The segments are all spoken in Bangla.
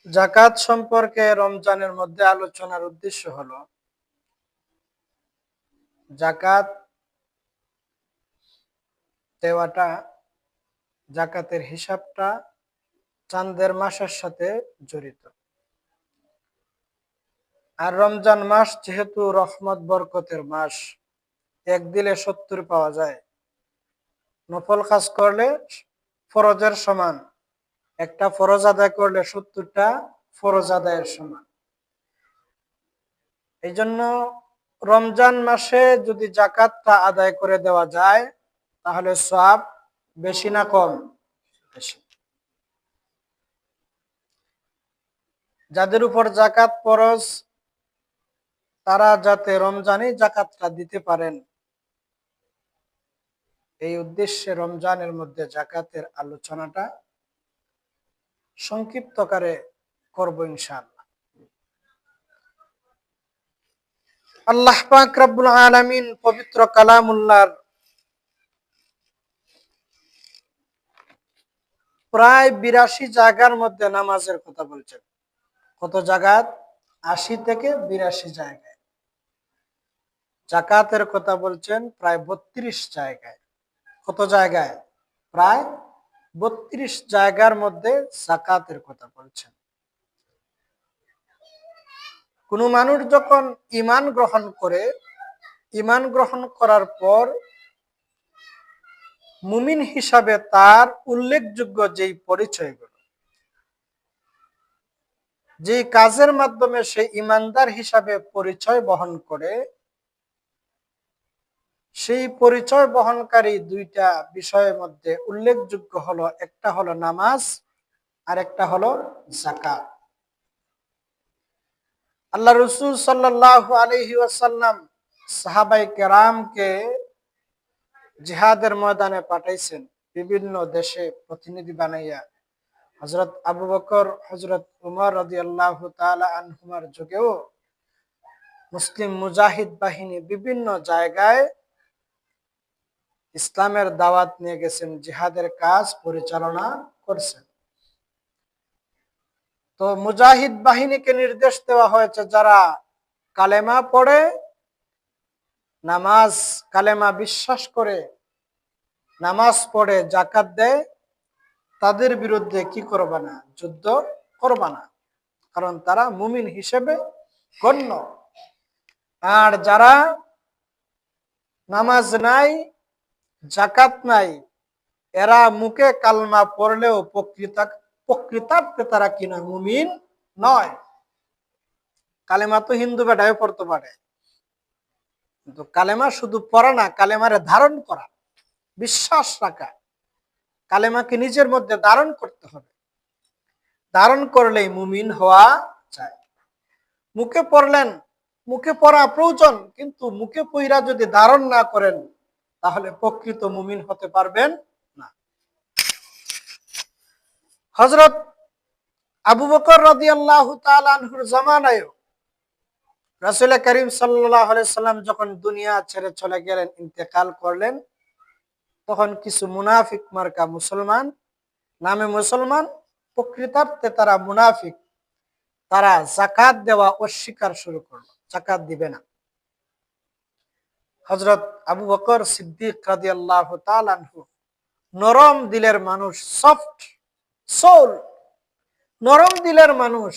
যাকাত সম্পর্কে রমজানের মধ্যে আলোচনার উদ্দেশ্য হলো যাকাত দেওয়াটা, যাকাতের হিসাবটা চাঁদের মাসের সাথে জড়িত। আর রমজান মাস যেহেতু রহমত বরকতের মাস, এক দিলে 70 পাওয়া যায়। নফল কাজ করলে ফরজের সমান, একটা ফরজ আদায় করলে 70টা ফরজ আদায়ের সমান। এই জন্য রমজান মাসে যদি যাকাতটা আদায় করে দেওয়া যায় তাহলে সওয়াব বেশি না কম? বেশি। যাদের উপর যাকাত ফরজ তারা যাতে রমজানে যাকাতটা দিতে পারেন, এই উদ্দেশ্যে রমজানের মধ্যে যাকাতের আলোচনাটা সংক্ষিপ্ত আকারে করব ইনশাআল্লাহ। আল্লাহ পাক রব্বুল আলামিন পবিত্র কালামুল্লাহর প্রায় 82 জায়গার মধ্যে নামাজের কথা বলছেন। কত জায়গাত? 80 থেকে 82 জায়গায়। যাকাতের কথা বলছেন প্রায় 32 জায়গায়। কত জায়গায়? প্রায় 32 জায়গার মধ্যে যাকাতের কথা বলছেন। কোন মানুষ যখন ঈমান গ্রহণ করে, ঈমান গ্রহণ করার পর মুমিন হিসাবে তার উল্লেখযোগ্য যেই পরিচয়গুলো, যেই কাজের মাধ্যমে সে ঈমানদার হিসাবে পরিচয় বহন করে, সেই পরিচয় বহনকারী দুইটা বিষয়ের মধ্যে উল্লেখযোগ্য হলো, একটা হলো নামাজ আর একটা হলো যাকাত। আল্লাহ রাসূল সাল্লাল্লাহু আলাইহি ওয়াসাল্লাম সাহাবায়ে কেরামকে জিহাদের ময়দানে পাঠাইছেন, বিভিন্ন দেশে প্রতিনিধি বানাইয়া। হযরত আবু বকর, হযরত উমর রাদিয়াল্লাহু তাআলা আনহুমার যুগেও মুসলিম মুজাহিদ বাহিনী বিভিন্ন জায়গায় ইসলামের দাওয়াত নিয়ে গেছেন, জিহাদের কাজ পরিচালনা করছেন। তো মুজাহিদ বাহিনীকে নির্দেশ দেওয়া হয়েছে যারা কালেমা পড়ে, নামাজ কালেমা বিশ্বাস করে, নামাজ পড়ে, যাকাত দেয়, তাদের বিরুদ্ধে কি করবা না? যুদ্ধ করবা না, কারণ তারা মুমিন হিসেবে গণ্য। আর যারা নামাজ নাই, যাকাত নাই, এরা মুখে কালমা পড়লেও প্রকৃতার্থে তারা কিনা মুমিন নয়। কালেমা তো হিন্দু বেটায় পড়তে পারে, কিন্তু কালেমা শুধু পড়া না, কালেমারে ধারণ করা, বিশ্বাস রাখা, কালেমাকে নিজের মধ্যে ধারণ করতে হবে। ধারণ করলেই মুমিন হওয়া যায়। মুখে পড়লেন, মুখে পড়া প্রয়োজন, কিন্তু মুখে পইরা যদি ধারণ না করেন তাহলে প্রকৃত মুমিন হতে পারবেন না। হযরত আবু বকর রাদিয়াল্লাহু তাআলা আনহুর জামানায় রাসূল করিম সাল্লাল্লাহু আলাইহি সাল্লাম যখন দুনিয়া ছেড়ে চলে গেলেন, ইন্তেকাল করলেন, তখন কিছু মুনাফিক মার্কা মুসলমান, নামে মুসলমান, প্রকৃতার্থে তারা মুনাফিক, তারা যাকাত দেওয়া অস্বীকার শুরু করলো, যাকাত দিবে না। হযরত আবু বকর সিদ্দিক রাদিয়াল্লাহু তাআলা আনহু নরম দিলের মানুষ, সফট সোল, নরম দিলের মানুষ,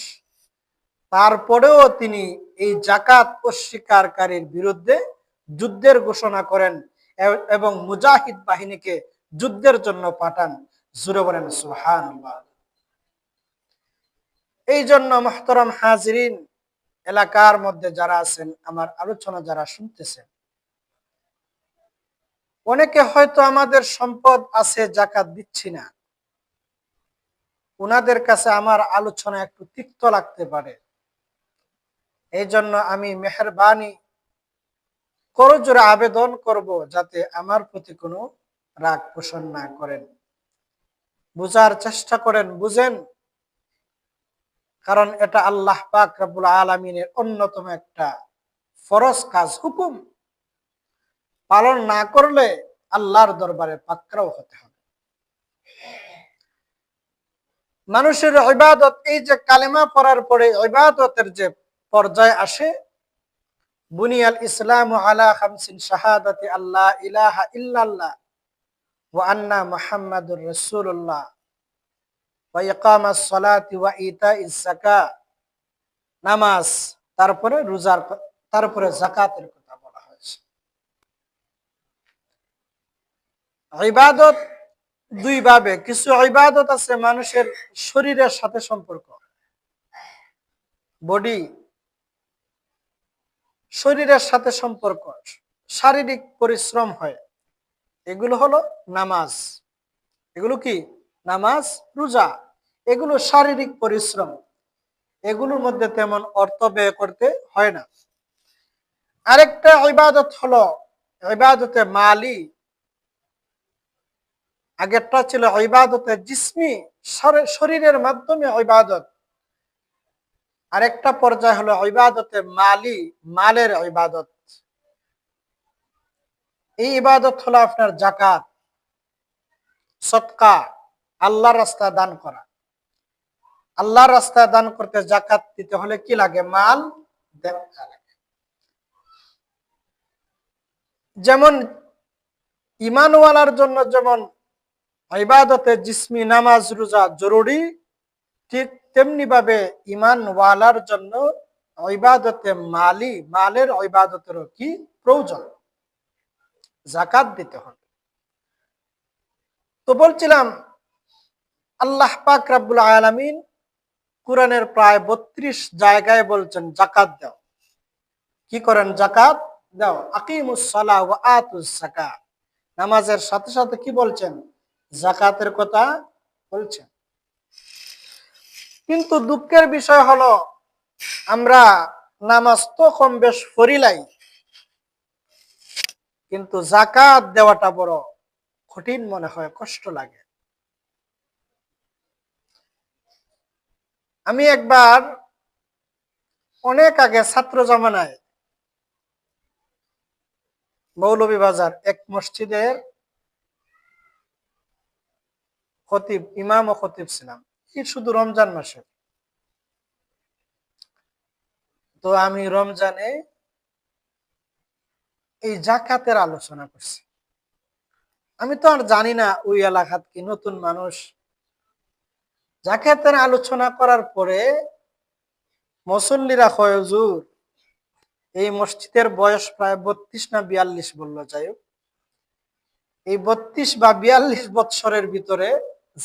তারপরেও তিনি এই যাকাত অস্বীকারীর বিরুদ্ধে যুদ্ধের ঘোষণা করেন এবং মুজাহিদ বাহিনীকে যুদ্ধের জন্য পাঠান। জোরে বলেন সুবহানাল্লাহ। এই জন্য মুহতারাম হাজিরিন, এলাকার মধ্যে যারা আছেন, আমার আলোচনা যারা শুনতেছেন, অনেকে হয়তো আমাদের সম্পদ আছে, যাকাত দিচ্ছি না, ওনাদের কাছে আমার আলোচনা একটু তিক্ত লাগতে পারে। এই জন্য আমি মেহেরবানি করজোরে আবেদন করব যাতে আমার প্রতি কোনো রাগ পোষণ না করেন, বুঝার চেষ্টা করেন, বুঝেন, কারণ এটা আল্লাহ পাক রব্বুল আলামিনের অন্যতম একটা ফরজ কাজ, হুকুম। পালন না করলে আল্লাহর দরবারে পাকড়াও হতে হবে। মানুষের ইবাদত, এই যে কালেমা পড়ার পরে ইবাদতের যে পর্যায়ে আসে, বুনিয়াল ইসলামু আলা খামসিন শাহাদাতি আল্লাহ ইলাহা ইল্লাল্লাহ ওয়া আন্না মুহাম্মাদুর রাসূলুল্লাহ ওয়া ইকামাস সালাতি ওয়া ইতাইজ যাকাত, নামাজ, তারপরে রোজার, তারপরে যাকাতের কথা বলা হয়েছে। ইবাদত দুই ভাবে, কিছু ইবাদত আছে মানুষের শরীরের সাথে সম্পর্ক, বডি, শরীরের সাথে সম্পর্ক, শারীরিক পরিশ্রম হয়, এগুলো হলো নামাজ। এগুলো কি? নামাজ, রোজা, এগুলো শারীরিক পরিশ্রম, এগুলোর মধ্যে তেমন অর্থ ব্যয় করতে হয় না। আরেকটা ইবাদত হলো ইবাদতে মালি, আগেরটা ছিল ইবাদতে জিসমি, শরীরের মাধ্যমে ইবাদত। আরেকটা পর্যায় হলো ইবাদতে মালি, মালের ইবাদত। এই ইবাদত হলো আপনার যাকাত, সদকা, আল্লাহর রাস্তায় দান করা। আল্লাহর রাস্তায় দান করতে যাকাত দিতে হলে কি লাগে? মাল দেওয়া লাগে। যেমন ঈমানওয়ালার জন্য যেমন ইবাদতে জিসমি, নামাজ, রোজা জরুরি, ঠিক তেমনি ভাবে ঈমানওয়ালার জন্য ইবাদতে মালি, মালের ইবাদতেরও কি প্রয়োজন, যাকাত দিতে হবে। তো বলছিলাম, আল্লাহ পাক রব্বুল আলামিন কুরআনের প্রায় ৩২ জায়গায় বলছেন যাকাত দাও। কি করেন? যাকাত দাও। আকিমুস সালাহ ওয়া আতুজ যাকাত, নামাজের সাথে সাথে কি বলছেন? যাকাতের কথা বলছেন। কিন্তু দুঃখের বিষয় হলো, আমরা নামাজ তো কম বেশ পড়িলাই, কিন্তু যাকাত দেওয়াটা বড় কঠিন মনে হয়, কষ্ট লাগে। আমি একবার অনেক আগে ছাত্র জামানায় মৌলভীবাজার এক মসজিদের খতিব, ইমাম ও খতিব ছিলাম, কি শুধু রমজান মাসে। তো আমি রমজানে এই যাকাতের আলোচনা করছি। আমি তো আর জানি না ওই এলাকাত কি, নতুন মানুষ। যাকাতের আলোচনা করার পরে মুসল্লিরা কয়, হুজুর এই মসজিদের বয়স প্রায় ৩২ না ৪২ বললো, যাই হোক, এই ৩২ বা ৪২ বৎসরের ভিতরে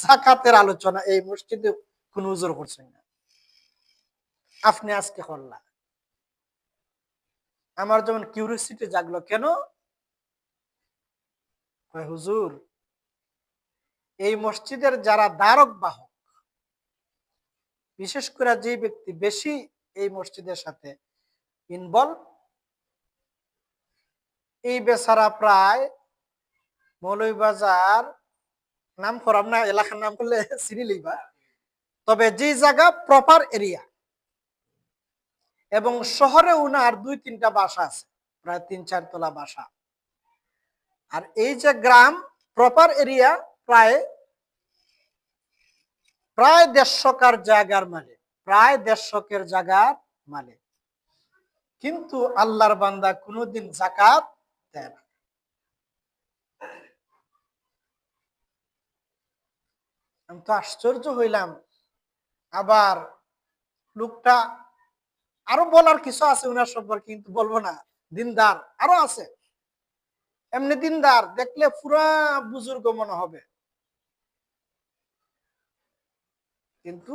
যাকাতের আলোচনা এই মসজিদে কোন হুজুর করছেন না, আপনি আজকে করলা। আমার যেমন কিউরিওসিটি জাগলো, কেন? হুজুর এই মসজিদের যারা ধারক বাহক, বিশেষ করে যে ব্যক্তি বেশি এই মসজিদের সাথে ইনভলভ, এই বেচারা প্রায় মৌলভীবাজার, নাম করাম না, এলাকার নাম করলে চিনি লইবা, তবে যে জায়গা প্রপার এরিয়া, এবং শহরে উনার ২-৩টা বাসা আছে, প্রায় ৩-৪ তলা বাসা। আর এই যে গ্রাম প্রপার এরিয়া, প্রায় ১৫০ জায়গার মালিক, প্রায় ১৫০ জায়গার মালিক। কিন্তু আল্লাহর বান্দা কোনোদিন যাকাত দেয় না। আমি তো আশ্চর্য হইলাম। আবার লোকটা, আরো বলার কিছু আছে উনার সম্পর্কে, কিন্তু বলবো না। দিনদার আরো আছে, এমনি দিনদার, দেখলে পুরা বুজুর্গ মনে হবে, কিন্তু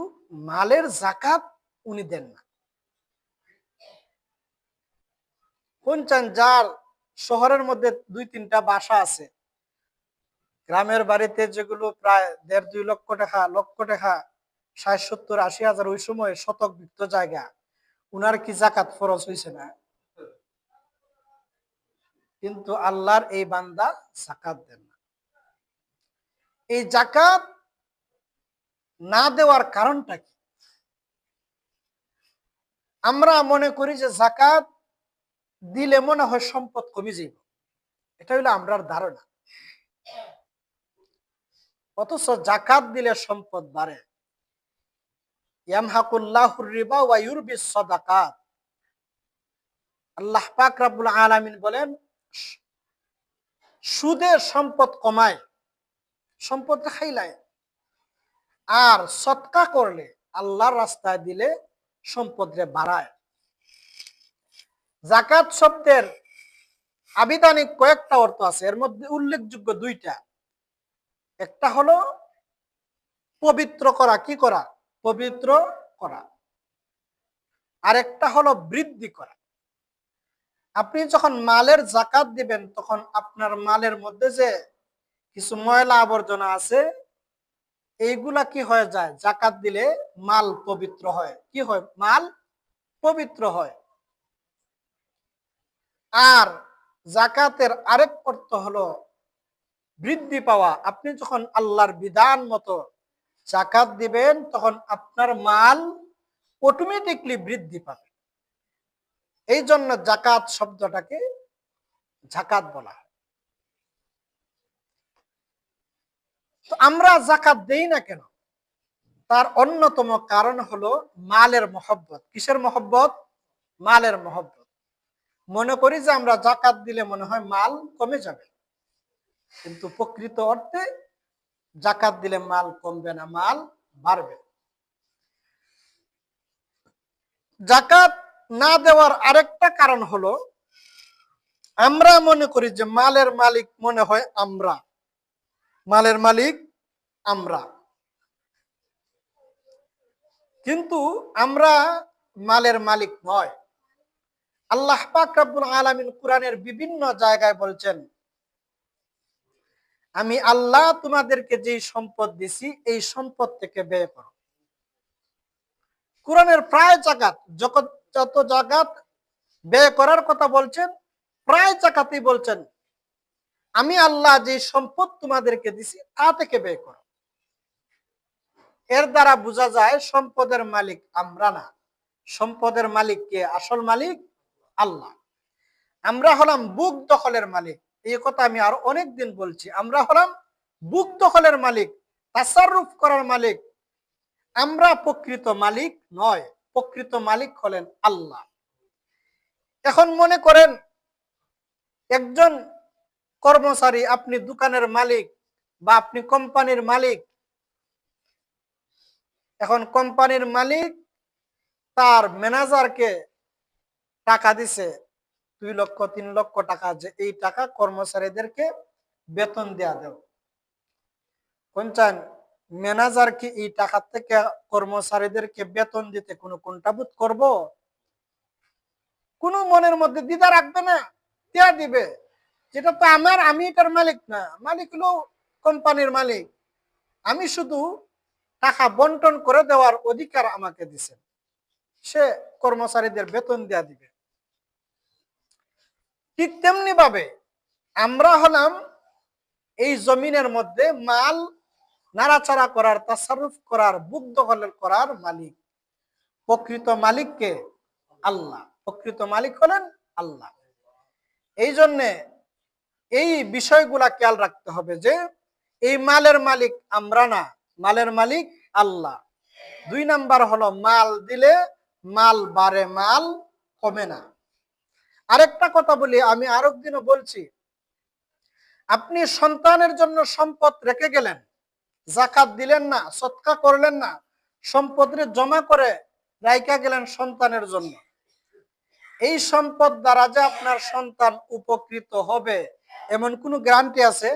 মালের যাকাত উনি দেন না। কোন চান, যার শহরের মধ্যে ২-৩টা বাসা আছে, গ্রামের বাড়িতে যেগুলো প্রায় ১.৫-২ লক্ষ টাকা ৬০-৭০-৮০ হাজার ওই সময় শতক বিক্ত জায়গা, উনার কি যাকাত ফরজ হয়েছে না? কিন্তু আল্লাহর এই বান্দা যাকাত দেন না। এই যাকাত না দেওয়ার কারণটা কি? আমরা মনে করি যে যাকাত দিলে মনে হয় সম্পদ কমে যাবে, এটা হলো আমরার ধারণা। অথচ যাকাত দিলে সম্পদ বাড়ে। ইয়ামহাকুল্লাহুর রিবা ওয়া ইউরবিস সাদাকাত। আল্লাহ পাক রব্বুল আলামিন বলেন, সুদে সম্পদ কমায়, সম্পদ খাইলায়, আর সদকা করলে, আল্লাহর রাস্তায় দিলে সম্পদরে বাড়ায়। যাকাত শব্দের আবিধানিক কয়েকটা অর্থ আছে, এর মধ্যে উল্লেখযোগ্য দুইটা। একটা হলো পবিত্র করা, কি করা? পবিত্র করা। আর একটা হলো বৃদ্ধি করা। আপনি যখন মালের যাকাত দিবেন, তখন আপনার মালের মধ্যে যে কিছু ময়লা আবর্জনা আছে, এইগুলা কি হয়ে যায়? যাকাত দিলে মাল পবিত্র হয়। কি হয়? মাল পবিত্র হয়। আর যাকাতের আরেক অর্থ হলো বৃদ্ধি পাওয়া। আপনি যখন আল্লাহর বিধান মতো যাকাত দিবেন, তখন আপনার মাল অটোমেটিকলি বৃদ্ধি পাবে। এই জন্য যাকাত শব্দটাকে যাকাত বলা হয়। তো আমরা যাকাত দেই না কেন? তার অন্যতম কারণ হলো মালের মহব্বত। কিসের মহব্বত? মালের মহব্বত। মনে করি যে আমরা যাকাত দিলে মনে হয় মাল কমে যাবে, কিন্তু প্রকৃত অর্থে যাকাত দিলে মাল কমবে না, মাল বাড়বে। যাকাত না দেওয়ার আরেকটা কারণ হলো, আমরা মনে করি যে মালের মালিক মনে হয় আমরা, মালের মালিক আমরা, কিন্তু আমরা মালের মালিক নয়। আল্লাহ পাক রব্বুল আলামিন কুরআনের বিভিন্ন জায়গায় বলছেন, আমি আল্লাহ তোমাদেরকে যে সম্পদ দিছি, এই সম্পদ থেকে ব্যয় করো। কুরআনের প্রায় জায়গা, যত জায়গাত ব্যয় করার কথা বলছেন, প্রায় জায়গাতেই বলছেন আমি আল্লাহ যে সম্পদ তোমাদেরকে দিছি তা থেকে ব্যয় করো। এর দ্বারা বোঝা যায় সম্পদের মালিক আমরা না, সম্পদের মালিক কে? আসল মালিক আল্লাহ। আমরা হলাম বুক দখলের মালিক। এই কথা আমি আর অনেক দিন বলছি। আমরা হলাম বুক দখলের মালিক, তাসাররুফ করার মালিক। আমরা প্রকৃত মালিক নয়, প্রকৃত মালিক হলেন আল্লাহ। এখন মনে করেন একজন কর্মচারী, আপনি দোকানের মালিক বা আপনি কোম্পানির মালিক। এখন কোম্পানির মালিক তার ম্যানেজারকে টাকা দিছে 2 লক্ষ 3 লক্ষ টাকা, যে এই টাকা কর্মচারীদেরকে বেতন দেয়া দাও। কোনচান ম্যানেজার কি এই টাকা থেকে কর্মচারীদেরকে বেতন দিতে কোনো কুণ্ঠাবোধ করব? কোনো মনের মধ্যে দ্বিধা রাখবে না, দেয়া দিবে। যেটা তো আমার, আমি এটার মালিক না, মালিক হলো কোম্পানির মালিক। আমি শুধু টাকা বন্টন করে দেওয়ার অধিকার আমাকে দিছে, সে কর্মচারীদের বেতন দেয়া দিবে। ঠিক তেমনি ভাবে আমরা হলাম এই জমিনের মধ্যে মাল নাড়াচাড়া করার, তাসাররুফ করার, বুক দখল করার মালিক। প্রকৃত মালিককে? আল্লাহ। প্রকৃত মালিক হলেন আল্লাহ। এই জন্যে এই বিষয়গুলা খেয়াল রাখতে হবে যে এই মালের মালিক আমরা না, মালের মালিক আল্লাহ। 2 নাম্বার হলো মাল দিলে মাল বাড়ে, মাল কমে না। আরেকটা কথা বলি, আমি আরেকদিনও বলছি, আপনি সন্তানের জন্য সম্পদ রেখে গেলেন, যাকাত দিলেন না, সদকা করলেন না, সম্পদরে জমা করে রাইখা গেলেন সন্তানের জন্য। এই সম্পদ দ্বারা যে আপনার সন্তান উপকৃত হবে এমন কোনো গ্যারান্টি আছে?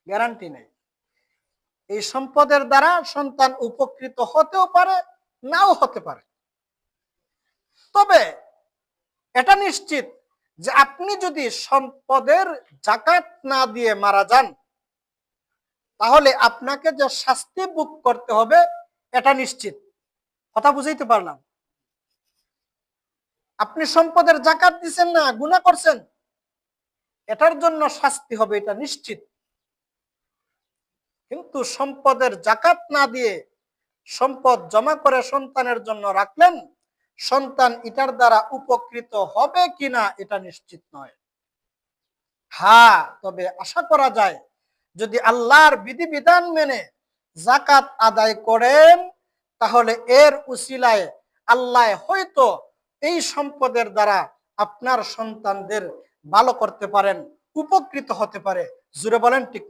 গ্যারান্টি নেই। এই সম্পদের দ্বারা সন্তান উপকৃত হতেও পারে, নাও হতে পারে। তবে এটা নিশ্চিত যে আপনি যদি সম্পদের যাকাত না দিয়ে মারা যান, তাহলে আপনাকে যে শাস্তি ভোগ করতে হবে এটা নিশ্চিত। কথা বুঝাইতে পারলাম? আপনি সম্পদের যাকাত দিচ্ছেন না, গুনাহ করছেন, এটার জন্য শাস্তি হবে, এটা নিশ্চিত। কিন্তু সম্পদের যাকাত না দিয়ে সম্পদ জমা করে সন্তানের জন্য রাখলেন, সন্তান এটার দ্বারা উপকৃত হবে কিনা এটা নিশ্চিত নয়। হ্যাঁ, তবে আশা করা যায় যদি আল্লাহর বিধিবিধান মেনে যাকাত আদায় করেন, তাহলে এর উসিলায় আল্লাহ হয়তো এই সম্পদের দ্বারা আপনার সন্তানদের ভালো করতে পারেন, উপকৃত হতে পারে। জুড়ে বলেন ঠিক।